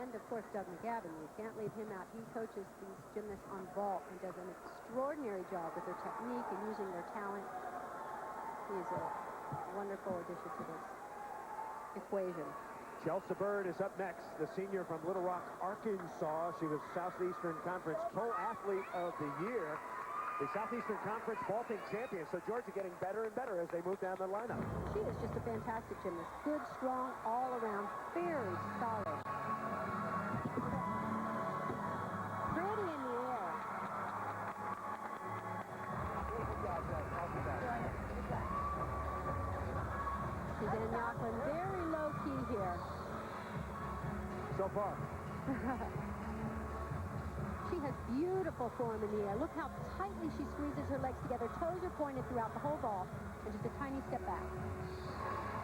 And, of course, Doug McGavin. You can't leave him out. He coaches these gymnasts on vault and does an extraordinary job with their technique and using their talent. He's a wonderful addition to this equation. Chelsa Byrd is up next, the senior from Little Rock, Arkansas. She was Southeastern Conference Co-Athlete of the Year, the Southeastern Conference vaulting champion. So Georgia getting better and better as they move down the lineup. She is just a fantastic gymnast. Good, strong, all around, very solid. Pretty in the air. Suzanne Yoklin, very low key here. So far. She has beautiful form in the air. Look how tightly she squeezes her legs together. Toes are pointed throughout the whole ball, and just a tiny step back.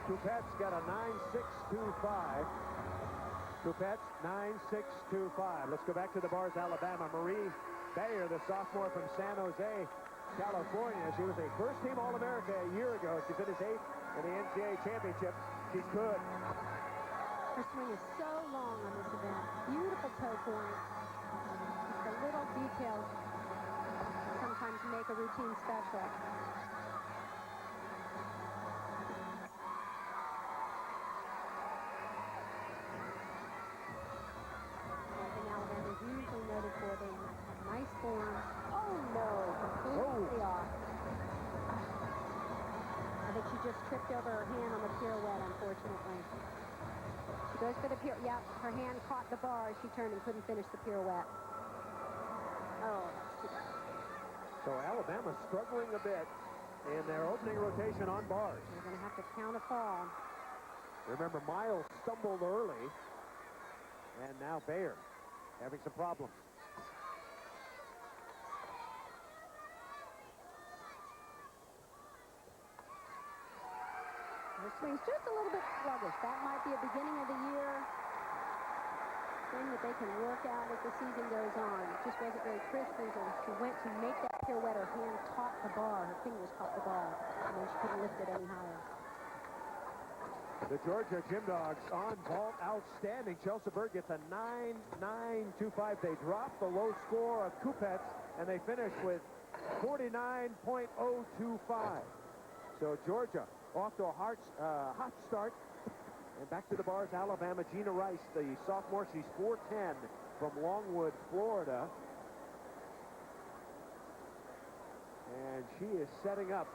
Coupette's got a 9.625. Coupette, 9.625. Let's go back to the bars, Alabama. Marie Bayer, the sophomore from San Jose, California. She was a first-team All-America a year ago. She finished 8th in the NCAA championship. She's good. Her swing is so long on this event. Beautiful toe point. The little details sometimes make a routine special. One thing Alabama is usually noted for, they have nice form. Oh no, completely off. I think she just tripped over her hand on the pirouette, unfortunately. She goes for the pirouette. Yeah, her hand caught the bar as she turned and couldn't finish the pirouette. Oh, so Alabama struggling a bit in their opening rotation on bars. They're going to have to count a fall. Remember, Miles stumbled early, and now Bayer having some problems. Her swing's just a little bit sluggish. That might be a beginning of the year thing that they can work out as the season goes on. It just wasn't very crisp until she went to make that pirouette. Her hand caught the bar. Her fingers caught the bar. And then she couldn't lift it any higher. The Georgia Gym Dogs on vault, outstanding. Chelsa Byrd gets a 9.925. They drop the low score of Coupette's, and they finish with 49.025. So Georgia off to a hot start. And back to the bars, Alabama. Jeana Rice, the sophomore. She's 4'10" from Longwood, Florida. And she is setting up.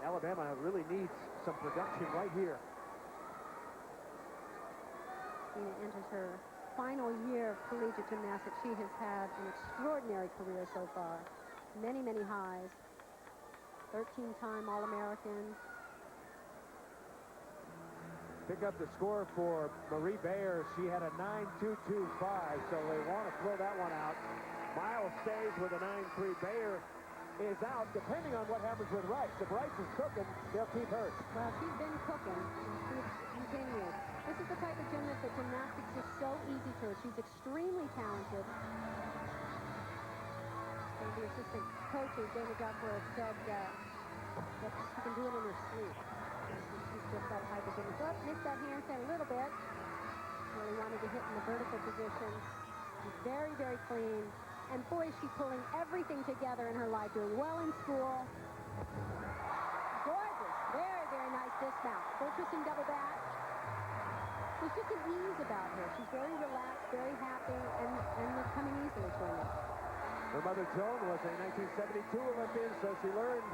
Alabama really needs some production right here. Jeana enters her final year of collegiate gymnastics. She has had an extraordinary career so far. Many, many highs. 13-time All-American. Pick up the score for Marie Bayer. She had a 9.225, so they want to throw that one out. Miles stays with a 9.3. Bayer is out, depending on what happens with Rice. If Rice is cooking, they'll keep her. Well, she's been cooking, and she's continued. This is the type of gymnast that gymnastics is so easy to her. She's extremely talented. And the assistant coaches, David Duckworth, said that she can do it in her sleep. She's just that type of gymnast. Oh, missed that handstand a little bit. Really wanted to hit in the vertical position. She's very, very clean. And boy, is she pulling everything together in her life, doing well in school. Gorgeous. Very, very nice dismount. Full twisting double back. There's just an ease about her. She's very relaxed, very happy, and coming easily to her. Her mother, Joan, was a 1972 Olympian, so she learned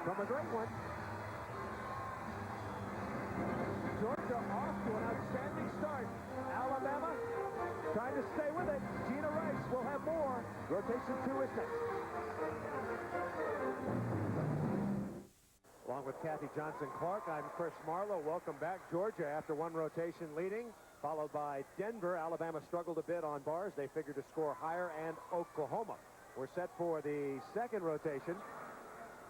from a great one. Georgia off to an outstanding start. Alabama trying to stay with it. Jeana Rice will have more. Rotation 2 is next. Along with Kathy Johnson-Clark, I'm Chris Marlowe. Welcome back. Georgia, after one rotation, leading, followed by Denver. Alabama struggled a bit on bars. They figured to score higher, and Oklahoma. We're set for the second rotation,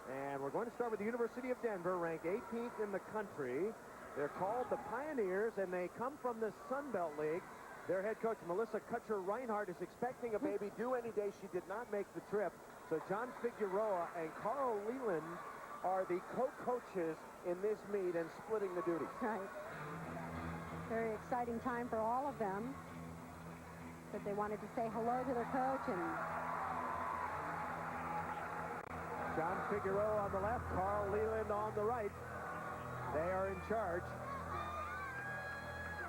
and we're going to start with the University of Denver, ranked 18th in the country. They're called the Pioneers, and they come from the Sun Belt League. Their head coach, Melissa Kutcher-Reinhardt, is expecting a baby due any day. She did not make the trip. So John Figueroa and Carl Leland are the co-coaches in this meet and splitting the duties. Right. Very exciting time for all of them. Said they wanted to say hello to their coach, and John Figueroa on the left, Carl Leland on the right. They are in charge.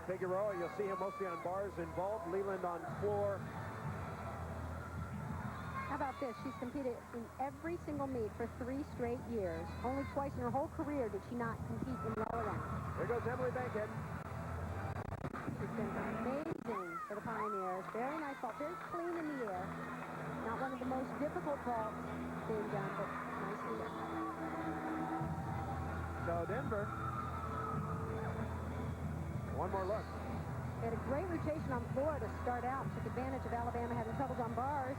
Figueroa, you'll see him mostly on bars involved. Leland on floor. How about this? She's competed in every single meet for 3 straight years. Only twice in her whole career did she not compete in the all-around. Here goes Emilie Bankhead. She's been amazing for the Pioneers. Very nice ball, very clean in the air. Not one of the most difficult vaults being done, but nicely done. So Denver, one more look. They had a great rotation on floor to start out. Took advantage of Alabama having troubles on bars.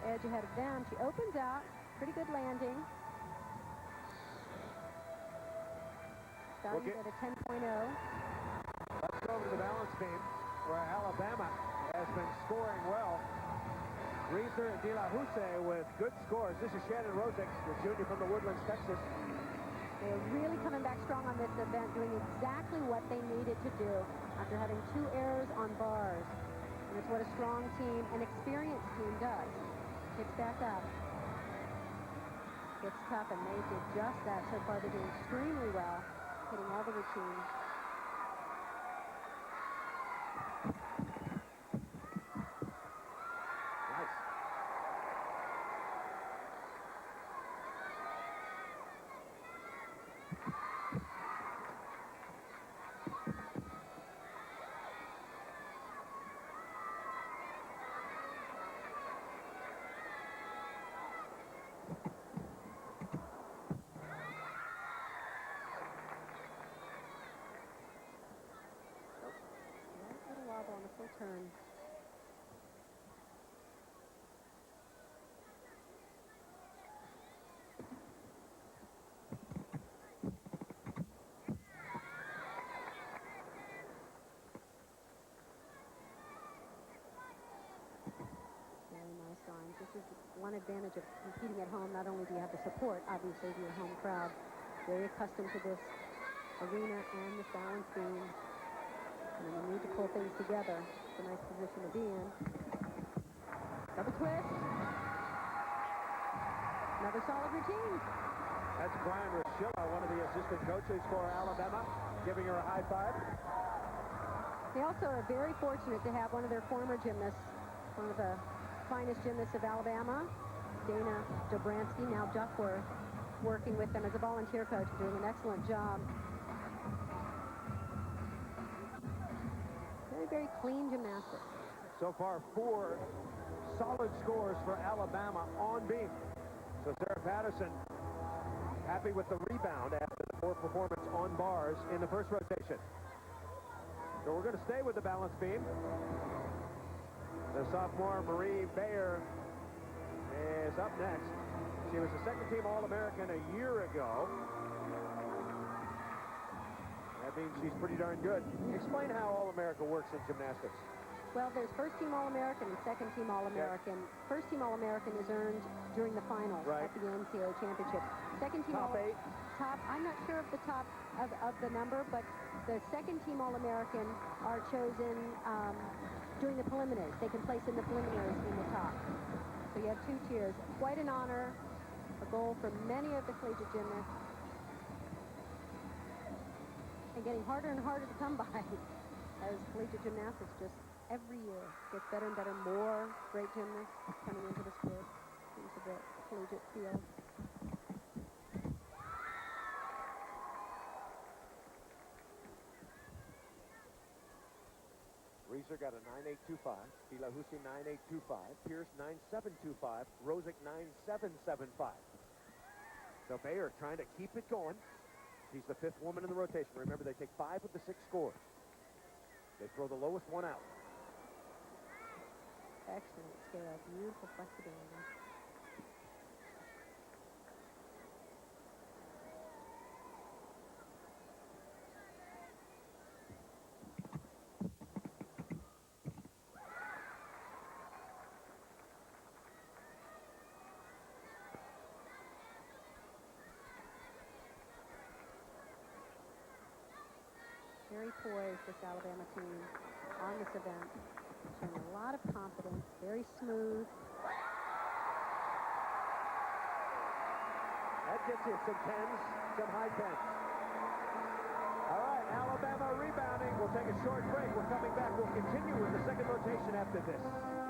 Edge ahead of them. She opens out. Pretty good landing. Starting at a 10.0. Let's go over to the balance beam, where Alabama has been scoring well. Reeser and De La Houssaye with good scores. This is Shannon Hrozek, the junior from the Woodlands, Texas. They're really coming back strong on this event, doing exactly what they needed to do after having 2 errors on bars. And it's what a strong team, an experienced team does. Picks back up. It's tough, and they did just that. So far, they're doing extremely well, hitting all the routines. Nice. Little wobble on the full turn. Very nice lines. This is one advantage of competing at home. Not only do you have the support, obviously, of your home crowd, very accustomed to this arena and this balance beam. And when you need to pull things together, it's a nice position to be in. Double twist. Another solid routine. That's Brian Rochilla, one of the assistant coaches for Alabama, giving her a high five. They also are very fortunate to have one of their former gymnasts, one of the finest gymnasts of Alabama, Dana Dobransky, now Duckworth, working with them as a volunteer coach, doing an excellent job. Very clean gymnastics. So far, 4 solid scores for Alabama on beam. So Sarah Patterson happy with the rebound after the poor performance on bars in the first rotation. So we're going to stay with the balance beam. The sophomore Marie Bayer is up next. She was a second-team All-American a year ago. That means she's pretty darn good. Explain how All-America works in gymnastics. Well, there's first-team All-American and second-team All-American. Yeah. First-team All-American is earned during the finals at the NCAA championship. Second-team top 8. I'm not sure of the top of the number, but the second-team All-American are chosen during the preliminaries. They can place in the preliminaries in the top. So you have 2 tiers. Quite an honor, a goal for many of the collegiate gymnasts. And getting harder and harder to come by as collegiate gymnastics just every year gets better and better. More great gymnasts coming into the sport, into the collegiate field. Reeser got a 9.825, De La Houssaye 9.825, Pierce 9.725, Hrozek 9.775. So Bayer trying to keep it going. She's the 5th woman in the rotation. Remember, they take 5 of the 6 scores. They throw the lowest one out. Excellent scale, beautiful flexibility. Very poised, this Alabama team, on this event. showing a lot of confidence, very smooth. That gets you some 10s, some high 10s. All right, Alabama rebounding. We'll take a short break. We're coming back. We'll continue with the second rotation after this.